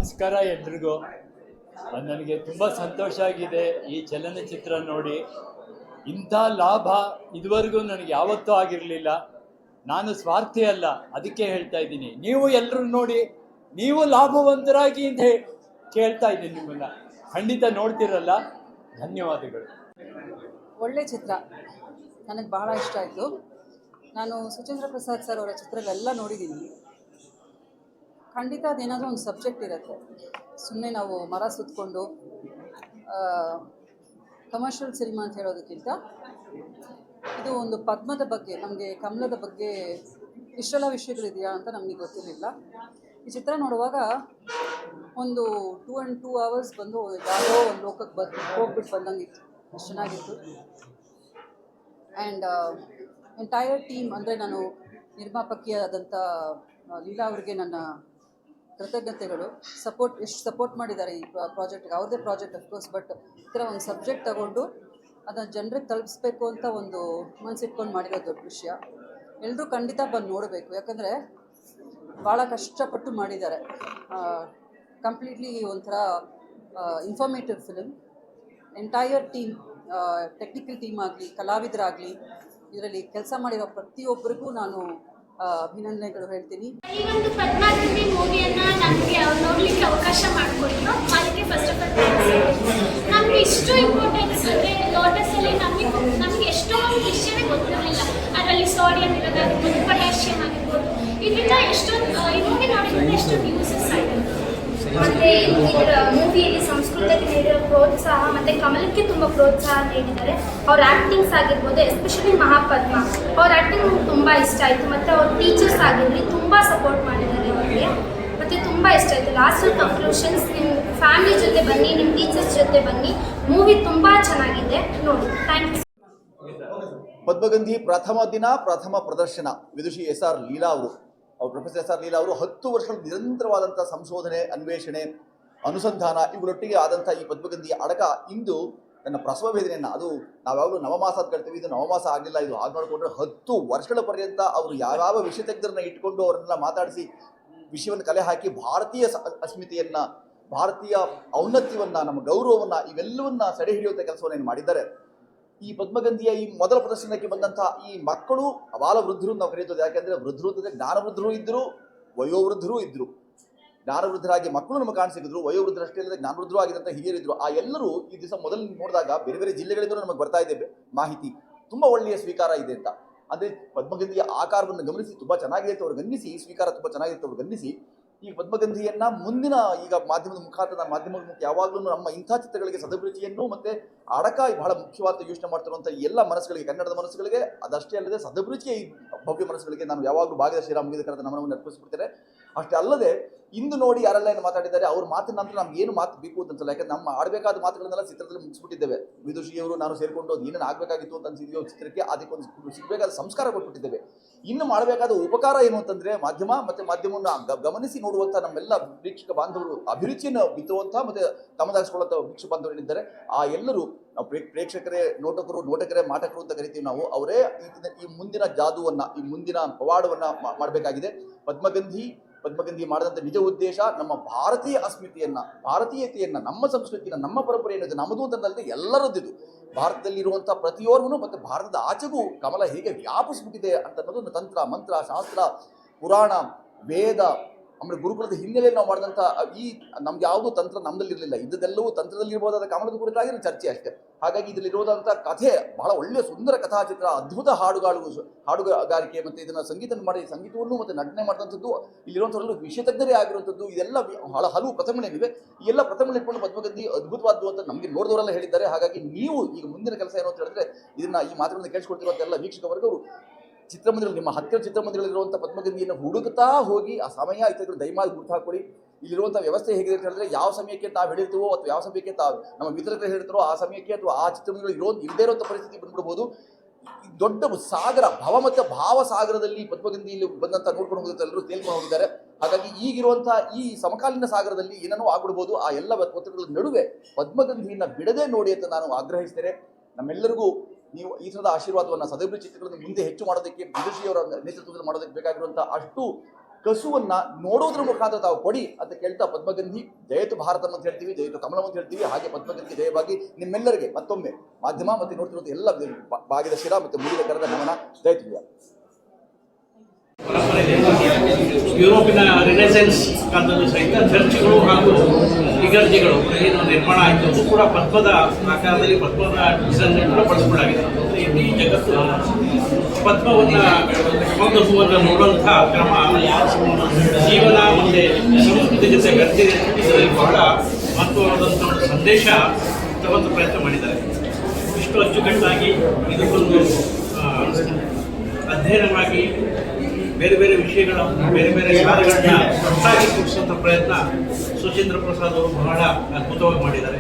ನಮಸ್ಕಾರ ಎಲ್ರಿಗೂ. ನನಗೆ ತುಂಬ ಸಂತೋಷ ಆಗಿದೆ ಈ ಚಲನಚಿತ್ರ ನೋಡಿ. ಇಂಥ ಲಾಭ ಇದುವರೆಗೂ ನನಗೆ ಯಾವತ್ತೂ ಆಗಿರಲಿಲ್ಲ. ನಾನು ಸ್ವಾರ್ಥಿ ಅಲ್ಲ, ಅದಕ್ಕೆ ಹೇಳ್ತಾ ಇದ್ದೀನಿ. ನೀವು ಎಲ್ಲರೂ ನೋಡಿ, ನೀವು ಲಾಭವಂತರಾಗಿ ಅಂತ ಕೇಳ್ತಾ ಇದ್ದೀನಿ ನಿಮ್ಮನ್ನು. ಖಂಡಿತ ನೋಡ್ತಿರಲ್ಲ. ಧನ್ಯವಾದಗಳು. ಒಳ್ಳೆ ಚಿತ್ರ, ನನಗೆ ಬಹಳ ಇಷ್ಟ ಆಯಿತು. ನಾನು ಸುಚೇಂದ್ರ ಪ್ರಸಾದ್ ಸರ್ ಅವರ ಚಿತ್ರಗಳೆಲ್ಲ ನೋಡಿದ್ದೀನಿ. ಖಂಡಿತ ಅದೇನಾದರೂ ಒಂದು ಸಬ್ಜೆಕ್ಟ್ ಇರುತ್ತೆ. ಸುಮ್ಮನೆ ನಾವು ಮರ ಸುತ್ತಕೊಂಡು ಕಮರ್ಷಿಯಲ್ ಸಿನಿಮಾ ಅಂತ ಹೇಳೋದಕ್ಕಿಂತ ಇದು ಒಂದು ಪದ್ಮದ ಬಗ್ಗೆ, ನಮಗೆ ಕಮಲದ ಬಗ್ಗೆ ಇಷ್ಟೆಲ್ಲ ವಿಷಯಗಳಿದೆಯಾ ಅಂತ ನಮಗೆ ಗೊತ್ತಿರಲಿಲ್ಲ. ಈ ಚಿತ್ರ ನೋಡುವಾಗ ಒಂದು 2 hours ಬಂದು ಯಾವುದೋ ಒಂದು ಲೋಕಕ್ಕೆ ಹೋಗ್ಬಿಟ್ಟು ಬಂದಂಗಿತ್ತು. ಅಷ್ಟು ಚೆನ್ನಾಗಿತ್ತು. ಆ್ಯಂಡ್ ಎಂಟೈರ್ ಟೀಮ್, ಅಂದರೆ ನಾನು ನಿರ್ಮಾಪಕಿಯಾದಂಥ ಲೀಲಾ ಅವರಿಗೆ ನನ್ನ ಕೃತಜ್ಞತೆಗಳು. ಎಷ್ಟು ಸಪೋರ್ಟ್ ಮಾಡಿದ್ದಾರೆ ಈ ಪ್ರಾಜೆಕ್ಟ್ಗೆ. ಅವ್ರದ್ದೇ ಪ್ರಾಜೆಕ್ಟ್ ಅಫ್ಕೋರ್ಸ್, ಬಟ್ ಈ ಥರ ಒಂದು ಸಬ್ಜೆಕ್ಟ್ ತಗೊಂಡು ಅದನ್ನು ಜನರಿಗೆ ತಲುಪಿಸ್ಬೇಕು ಅಂತ ಒಂದು ಮನಸ್ಸಿಟ್ಕೊಂಡು ಮಾಡಿರೋ ದೊಡ್ಡ ವಿಷಯ. ಎಲ್ಲರೂ ಖಂಡಿತ ಬಂದು ನೋಡಬೇಕು, ಯಾಕಂದರೆ ಭಾಳ ಕಷ್ಟಪಟ್ಟು ಮಾಡಿದ್ದಾರೆ. ಕಂಪ್ಲೀಟ್ಲಿ ಒಂಥರ informative film. Entire team, technical team ಆಗಲಿ, ಕಲಾವಿದರಾಗಲಿ, ಇದರಲ್ಲಿ ಕೆಲಸ ಮಾಡಿರೋ ಪ್ರತಿಯೊಬ್ಬರಿಗೂ ನಾನು ಅಭಿನಂದನೆಗಳು ಹೇಳ್ತೀನಿ. ಈ ಒಂದು ಪದ್ಮಾವತಿ ಮೂವಿಯನ್ನ ನಮಗೆ ನೋಡ್ಲಿಕ್ಕೆ ಅವಕಾಶ ಮಾಡಿಕೊಟ್ರು. ಅದಕ್ಕೆ ಫಸ್ಟ್ ಆಫ್ ಆಲ್ ನಮ್ಗೆ ಇಷ್ಟು ಇಂಪಾರ್ಟೆನ್ಸ್ ಅಂದರೆ ಲೋಟಸ್ ಅಲ್ಲಿ ನಮಗೆ ಎಷ್ಟೊಂದು ವಿಷಯವೇ ಗೊತ್ತಿರಲಿಲ್ಲ. ಅದರಲ್ಲಿ ಸೋಡಿಯಂ ಇರೋದಾಗಿರ್ಬೋದು, ಪೊಟ್ಯಾಷಿಯಂ ಆಗಿರ್ಬೋದು, ಇದರಿಂದ ಎಷ್ಟೊಂದು ಈ ಮೂವಿ ನೋಡಿದ್ರೆ ಎಷ್ಟೊಂದು ಯೂಸಸ್ ಆಗಿದೆ. ಮತ್ತೆ ಇದರ ಮೂವಿಯಲ್ಲಿ ಸಂಸ್ಕೃತಕ್ಕೆ ನೀಡಿರೋ ಪ್ರೋತ್ಸಾಹ ಮತ್ತೆ ಕಮಲಕ್ಕೆ ತುಂಬ ಪ್ರೋತ್ಸಾಹ ನೀಡಿದ್ದಾರೆ. ಅವ್ರ ಆ್ಯಕ್ಟಿಂಗ್ಸ್ ಆಗಿರ್ಬೋದು, ಎಸ್ಪೆಷಲಿ ಮಹಾಪದ್ಮ ಅವ್ರ ಆ್ಯಕ್ಟಿಂಗ್ ತುಂಬ ಇಷ್ಟ ಆಯಿತು. ಮತ್ತು ಅವ್ರ ಟೀಚರ್ಸ್ ಆಗಿರಲಿ ತುಂಬ ಸಪೋರ್ಟ್ ಮಾಡಿದ್ದಾರೆ ಅವರಿಗೆ. ಮತ್ತು ತುಂಬ ಇಷ್ಟ ಆಯಿತು. ಲಾಸ್ಟ್ ಕನ್ಕ್ಲೂಷನ್ಸ್, ನಿಮ್ಮ ಫ್ಯಾಮಿಲಿ ಜೊತೆ ಬನ್ನಿ, ನಿಮ್ಮ ಟೀಚರ್ಸ್ ಜೊತೆ ಬನ್ನಿ, ಮೂವಿ ತುಂಬ ಚೆನ್ನಾಗಿದೆ, ನೋಡಿ. Thank you. ಪದ್ಮಗಂಧಿ ಪ್ರಥಮ ದಿನ ಪ್ರಥಮ ಪ್ರದರ್ಶನ ವಿದುಷಿ SR ಲೀಲಾ ಅವರು ಪ್ರೊಫೆಸರ್ SR ಲೀಲಾ ಅವರು 10 ವರ್ಷಗಳ ನಿರಂತರವಾದಂಥ ಸಂಶೋಧನೆ, ಅನ್ವೇಷಣೆ, ಅನುಸಂಧಾನ ಇವುಗಳೊಟ್ಟಿಗೆ ಆದಂಥ ಈ ಪದ್ಮಗಂಧಿಯ ಅಡಕ ಇಂದು ನನ್ನ ಪ್ರಸವ ವೇದನೆಯನ್ನು, ಅದು ನಾವ್ಯಾವಾಗಲೂ ನವಮಾಸ ಅಂತ ಕಳ್ತೀವಿ, ಇದು ನವಮಾಸ ಆಗಲಿಲ್ಲ. ಇದು ಹಾಗೆ ಮಾಡಿಕೊಂಡ್ರೆ 10 ವರ್ಷಗಳ ಪರ್ಯಂತ ಅವರು ಯಾವ ವಿಷಯ ತಜ್ಞರನ್ನ ಇಟ್ಕೊಂಡು ಅವರನ್ನೆಲ್ಲ ಮಾತಾಡಿಸಿ ವಿಷಯವನ್ನು ಕಲೆ ಹಾಕಿ ಭಾರತೀಯ ಅಸ್ಮಿತೆಯನ್ನು, ಭಾರತೀಯ ಔನ್ನತ್ಯವನ್ನು, ನಮ್ಮ ಗೌರವವನ್ನು ಇವೆಲ್ಲವನ್ನ ಸೆರೆ ಹಿಡಿಯುವಂಥ ಕೆಲಸವನ್ನು ಮಾಡಿದ್ದಾರೆ. ಈ ಪದ್ಮಗಂಧಿಯ ಈ ಮೊದಲ ಪ್ರದರ್ಶನಕ್ಕೆ ಬಂದಂಥ ಈ ಮಕ್ಕಳು ಅಬಾಲ ವೃದ್ಧರು ನಾವು ಕರೆಯುತ್ತದೆ. ಯಾಕೆಂದರೆ ವೃದ್ಧರು ಅಂತಂದರೆ ಜ್ಞಾನವೃದ್ಧರು ಇದ್ದರು, ವಯೋವೃದ್ಧರು ಇದ್ದರು. ಜ್ಞಾನವೃದ್ಧರಾಗಿ ಮಕ್ಕಳು ನಮಗೆ ಕಾಣಿಸಿದ್ರು, ವಯೋವೃದ್ಧರಷ್ಟೇ ಇಲ್ಲದೆ ಜ್ಞಾನವೃದ್ಧರು ಆಗಿದಂಥ ಹಿರಿಯರಿದ್ದರು. ಆ ಎಲ್ಲರೂ ಈ ದಿವಸ ಮೊದಲು ನೋಡಿದಾಗ ಬೇರೆ ಬೇರೆ ಜಿಲ್ಲೆಗಳಿಂದ ನಮಗೆ ಬರ್ತಾ ಇದೆ ಮಾಹಿತಿ. ತುಂಬ ಒಳ್ಳೆಯ ಸ್ವೀಕಾರ ಇದೆ ಅಂತ. ಅಂದರೆ ಪದ್ಮಗಂಧಿಯ ಆಕಾರವನ್ನು ಗಮನಿಸಿ ತುಂಬ ಚೆನ್ನಾಗಿದೆ ಅಂತ ಅವ್ರು ಗಮನಿಸಿ, ಸ್ವೀಕಾರ ತುಂಬ ಚೆನ್ನಾಗಿದೆ ಅಂತ ಅವ್ರು ಗಮನಿಸಿ, ಈ ಪದ್ಮಗಂಧಿಯನ್ನು ಮುಂದಿನ ಈಗ ಮಾಧ್ಯಮದ ಮುಖಾಂತರ, ಮಾಧ್ಯಮದ ಮುಖ ಯಾವಾಗಲೂ ನಮ್ಮ ಇಂಥ ಚಿತ್ರಗಳಿಗೆ ಸದಭಿರುಚಿಯನ್ನು ಮತ್ತು ಅಡಕ ಬಹಳ ಮುಖ್ಯವಾದ ಯೋಚನೆ ಮಾಡ್ತಿರುವಂಥ ಎಲ್ಲ ಮನಸ್ಸುಗಳಿಗೆ, ಕನ್ನಡದ ಮನಸ್ಸುಗಳಿಗೆ, ಅದಷ್ಟೇ ಅಲ್ಲದೆ ಸದಭಿರುಚಿಯ ಈ ಭವ್ಯ ಮನಸ್ಸುಗಳಿಗೆ ನಾನು ಯಾವಾಗಲೂ ಭಾಗದ ಶ್ರೀರಾಮಗೀತೆ ಕರೆದ ನಮನವನ್ನು ಅರ್ಪಿಸ್ಬಿಡ್ತೇನೆ. ಅಷ್ಟೇ ಅಲ್ಲದೆ ಇಂದು ನೋಡಿ ಯಾರೆಲ್ಲ ಏನು ಮಾತಾಡಿದ್ದಾರೆ ಅವ್ರ ಮಾತಿನ ನಂತರ ನಮ್ಗೆ ಏನು ಮಾತು ಬೇಕು ಅಂತಲ್ಲ. ಯಾಕಂದ್ರೆ ನಮ್ಮ ಆಡಬೇಕಾದ ಮಾತುಗಳನ್ನೆಲ್ಲ ಚಿತ್ರದಲ್ಲಿ ಮುಗಿಸ್ಬಿಟ್ಟಿದ್ದೇವೆ. ವಿದುಷಿಯವರು ನಾನು ಸೇರಿಕೊಂಡು ಅದು ಏನೇನು ಆಗಬೇಕಾಗಿತ್ತು ಅಂತ ಅನ್ಸಿದೆಯೋ ಚಿತ್ರಕ್ಕೆ ಅದಕ್ಕೊಂದು ಸಿಗಬೇಕಾದ ಸಂಸ್ಕಾರ ಕೊಟ್ಬಿಟ್ಟಿದ್ದೇವೆ. ಇನ್ನು ಮಾಡಬೇಕಾದ ಉಪಕಾರ ಏನು ಅಂತಂದರೆ ಮಾಧ್ಯಮ ಮತ್ತು ಮಾಧ್ಯಮವನ್ನು ಗಮನಿಸಿ ನೋಡುವಂಥ ನಮ್ಮೆಲ್ಲ ವೀಕ್ಷಕ ಬಾಂಧವರು, ಅಭಿರುಚಿಯನ್ನು ಬಿತ್ತುವಂಥ ಮತ್ತು ತಮ್ಮದಾಗಿಸ್ಕೊಳ್ಳುವಂಥ ವೀಕ್ಷಕ ಬಾಂಧವರು ಏನಿದ್ದಾರೆ ಆ ಎಲ್ಲರೂ, ನಾವು ಪ್ರೇಕ್ಷಕರೇ, ನೋಟಕರೇ, ಮಾಟಕರು ಅಂತ ಕರಿತೀವಿ ನಾವು, ಅವರೇ ಈ ಮುಂದಿನ ಜಾದುವನ್ನು, ಈ ಮುಂದಿನ ಪವಾಡವನ್ನು ಮಾಡಬೇಕಾಗಿದೆ. ಪದ್ಮಗಂಧಿ ಮಾಡಿದಂಥ ನಿಜ ಉದ್ದೇಶ ನಮ್ಮ ಭಾರತೀಯ ಅಸ್ಮಿತೆಯನ್ನು, ಭಾರತೀಯತೆಯನ್ನು, ನಮ್ಮ ಸಂಸ್ಕೃತಿಯನ್ನು, ನಮ್ಮ ಪರಂಪರೆ ಏನಿದೆ ನಮ್ಮದು ಅಂತಂದಲ್ಲದೆ ಎಲ್ಲರದ್ದಿದು. ಭಾರತದಲ್ಲಿರುವಂಥ ಪ್ರತಿಯೊರ್ವೂ ಮತ್ತು ಭಾರತದ ಆಚೆಗೂ ಕಮಲ ಹೇಗೆ ವ್ಯಾಪಿಸ್ಬಿಟ್ಟಿದೆ ಅಂತ ಅನ್ನೋದು ತಂತ್ರ, ಮಂತ್ರ, ಶಾಸ್ತ್ರ, ಪುರಾಣ, ವೇದ, ಆಮೇಲೆ ಗುರುಕುಲದ ಹಿನ್ನೆಲೆಯಲ್ಲಿ ನಾವು ಮಾಡಿದಂಥ ಈ ನಮ್ಗೆ ಯಾವುದೂ ತಂತ್ರ ನಮ್ಮದಲ್ಲಿರಲಿಲ್ಲ. ಇದ್ದದೆಲ್ಲವೂ ತಂತ್ರದಲ್ಲಿರ್ಬೋದಾದ ಕಮಲದ ಕುರಿತಾಗಿರೋ ಚರ್ಚೆ ಅಷ್ಟೇ. ಹಾಗಾಗಿ ಇದರಲ್ಲಿರೋದಂಥ ಕಥೆ ಬಹಳ ಒಳ್ಳೆಯ ಸುಂದರ ಕಥಾಚಿತ್ರ, ಅದ್ಭುತ ಹಾಡುಗಾರಿಕೆ ಮತ್ತು ಇದನ್ನು ಸಂಗೀತ ಮಾಡಿ ಸಂಗೀತವನ್ನು ಮತ್ತು ನಟನೆ ಮಾಡಿದಂಥದ್ದು, ಇಲ್ಲಿರುವಂಥವ್ರೆಲ್ಲರೂ ವಿಷಯತಜ್ಞರೇ ಆಗಿರುವಂಥದ್ದು, ಇದೆಲ್ಲ ಹಲವು ಪ್ರಥಮಗಳಿವೆ. ಈ ಎಲ್ಲ ಪ್ರಥಮಗಳು ಇಟ್ಕೊಂಡು ಪದ್ಮಗಂಧಿ ಅದ್ಭುತವಾದ್ದು ಅಂತ ನಮಗೆ ನೋಡಿದವರೆಲ್ಲ ಹೇಳಿದ್ದಾರೆ. ಹಾಗಾಗಿ ನೀವು ಈಗ ಮುಂದಿನ ಕೆಲಸ ಏನು ಅಂತ ಹೇಳಿದ್ರೆ, ಇದನ್ನು ಈ ಮಾತುಗಳನ್ನು ಕೇಳಿಸ್ಕೊಳ್ತಿರುವಂಥ ಎಲ್ಲ ವೀಕ್ಷಕ ವರ್ಗವರು ಚಿತ್ರಮಂದಿರಗಳು, ನಿಮ್ಮ ಹತ್ತಿರ ಚಿತ್ರಮಂದಿರಗಳಿರುವಂಥ ಪದ್ಮಗಂಧಿಯನ್ನು ಹುಡುಕ್ತಾ ಹೋಗಿ ಆ ಸಮಯ ಇತ್ಯಾದಿಗಳು ದಯಮಾಡಿ ಗುರುತು ಹಾಕೊಳ್ಳಿ. ಇಲ್ಲಿರುವಂಥ ವ್ಯವಸ್ಥೆ ಹೇಗಿದೆ ಅಂತ ಹೇಳಿದ್ರೆ, ಯಾವ ಸಮಯಕ್ಕೆ ನಾವು ಹೇಳಿರ್ತೀವೋ ಅಥವಾ ಯಾವ ಸಮಯಕ್ಕೆ ನಮ್ಮ ವಿತರಕರು ಹೇಳಿರ್ತಾರೋ ಆ ಸಮಯಕ್ಕೆ ಅಥವಾ ಆ ಚಿತ್ರಮಂದಿರಗಳು ಇಲ್ಲದೇ ಇರುವಂಥ ಪರಿಸ್ಥಿತಿ ಬಂದ್ಬಿಡ್ಬೋದು. ದೊಡ್ಡ ಸಾಗರ, ಭವ ಮತ್ತು ಭಾವ ಸಾಗರದಲ್ಲಿ ಪದ್ಮಗಂಧಿಯಲ್ಲಿ ಬಂದಂಥ ನೋಡ್ಕೊಂಡು ಹೋಗುತ್ತೆ, ಎಲ್ಲರೂ ತೇಲ್ಕೊಂಡು ಹೋಗಿದ್ದಾರೆ. ಹಾಗಾಗಿ ಈಗಿರುವಂಥ ಈ ಸಮಕಾಲೀನ ಸಾಗರದಲ್ಲಿ ಏನೇನೋ ಆಗ್ಬಿಡ್ಬೋದು. ಆ ಎಲ್ಲ ಪತ್ರಗಳ ನಡುವೆ ಪದ್ಮಗಂಧಿಯನ್ನು ಬಿಡದೆ ನೋಡಿ ಅಂತ ನಾನು ಆಗ್ರಹಿಸ್ತೇನೆ. ನಮ್ಮೆಲ್ಲರಿಗೂ ನೀವು ಈ ಥರದ ಆಶೀರ್ವಾದವನ್ನು, ಸದಭಿರುಚಿ ಚಿತ್ರಗಳನ್ನು ಮುಂದೆ ಹೆಚ್ಚು ಮಾಡೋದಕ್ಕೆ, ವಿದುಷಿಯವರ ನೇತೃತ್ವದಲ್ಲಿ ಮಾಡೋದಕ್ಕೆ ಬೇಕಾಗಿರುವಂಥ ಅಷ್ಟು ಕಸುವನ್ನು ನೋಡೋದ್ರ ಮುಖಾಂತರ ತಾವು ಕೊಡಿ ಅಂತ ಕೇಳ್ತಾ ಪದ್ಮಗಂಧಿ ಜಯತು ಭಾರತಂ ಅಂತ ಹೇಳ್ತೀವಿ, ಜಯತು ಕಮಲಂ ಅಂತ ಹೇಳ್ತೀವಿ. ಹಾಗೆ ಪದ್ಮಗಂಧಿ ಜಯವಾಗಿ ನಿಮ್ಮೆಲ್ಲರಿಗೆ ಮತ್ತೊಮ್ಮೆ ಮಾಧ್ಯಮ ಮತ್ತು ನೋಡ್ತಿರೋದು ಎಲ್ಲ ಬಾಗಿದ ಶಿರ ಮತ್ತು ಮುಗಿದ ಕರೆದ ನಮನ. ಜಯತು. ಯುರೋಪಿನ ರಿನೆಸೆನ್ಸ್ ಕಾಲದಲ್ಲೂ ಸಹಿತ ಚರ್ಚ್ಗಳು ಹಾಗೂ ಇಗರ್ಜಿಗಳು ಏನು ನಿರ್ಮಾಣ ಆಯಿತು ಅದು ಕೂಡ ಪದ್ಮದ ಆಕಾರದಲ್ಲಿ ಪದ್ಮದ ಡಿಸೈನ್ ಕೂಡ ಬಳಸ್ಕೊಳ್ಳಾಗಿದೆ. ಇಡೀ ಜಗತ್ತು ಪದ್ಮವನ್ನು ಒಂದು ಹೂವನ್ನು ನೋಡುವಂಥ ಕ್ರಮ ಜೀವನ ಮತ್ತು ಸಂಸ್ಕೃತಿ ಜೊತೆ ಗರ್ತಿದೆ. ಇದರಲ್ಲಿ ಬಹಳ ಮಹತ್ವವಾದಂಥ ಒಂದು ಸಂದೇಶ ತಗೊಂಡು ಪ್ರಯತ್ನ ಮಾಡಿದ್ದಾರೆ. ಇಷ್ಟು ಅಚ್ಚುಕಟ್ಟಾಗಿ ಇದಕ್ಕೊಂದು ಅಧ್ಯಯನವಾಗಿ ಬೇರೆ ಬೇರೆ ವಿಷಯಗಳ ಬೇರೆ ಬೇರೆ ಕಾರ್ಯಗಳನ್ನ ಒಟ್ಟಾಗಿ ಕೂಡಿಸುವಂಥ ಪ್ರಯತ್ನ ಸುಚೇಂದ್ರ ಪ್ರಸಾದ್ ಅವರು ಬಹಳ ಅದ್ಭುತವಾಗಿ ಮಾಡಿದ್ದಾರೆ.